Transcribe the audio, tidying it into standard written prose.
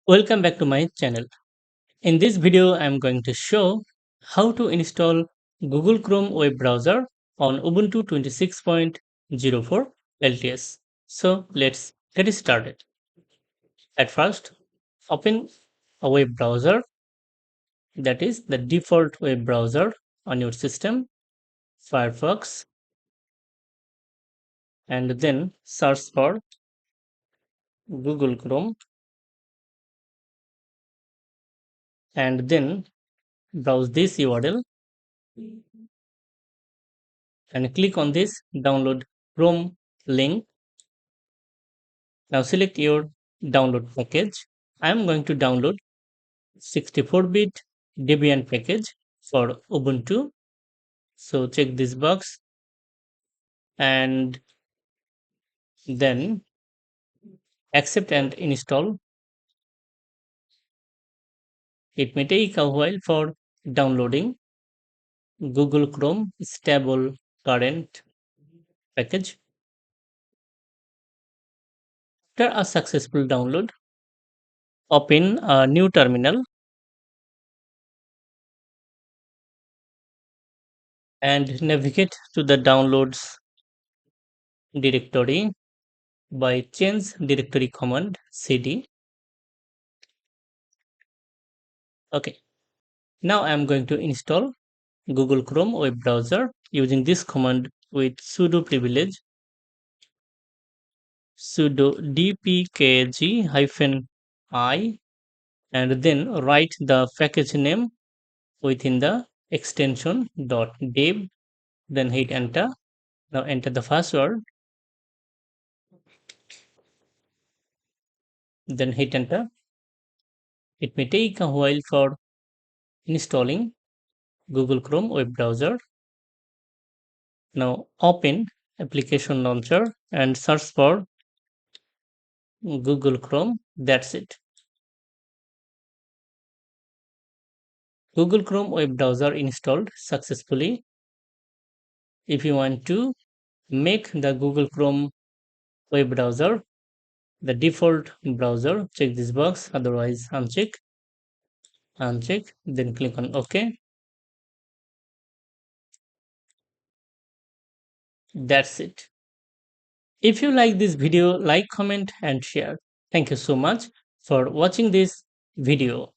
Welcome back to my channel. In this video, I am going to show how to install Google Chrome web browser on Ubuntu 26.04 LTS. So let's get started. At first, open a web browser, that is the default web browser on your system, Firefox, and then search for Google Chrome and then browse this URL and click on this download Chrome link. Now select your download package. I am going to download 64-bit Debian package for Ubuntu. So check this box and then accept and install. It may take a while for downloading Google Chrome stable current package. After a successful download, open a new terminal and navigate to the downloads directory by change directory command cd. Okay, now I am going to install Google Chrome web browser using this command with sudo privilege sudo dpkg-i and then write the package name within the extension .deb, then hit enter. Now enter the password, then hit enter. It may take a while for installing Google Chrome web browser. Now open application launcher and search for Google Chrome. That's it. Google Chrome web browser installed successfully. If you want to make the Google Chrome web browser the default browser, check this box, otherwise uncheck, then click on OK. That's it. If you like this video, like, comment and share. Thank you so much for watching this video.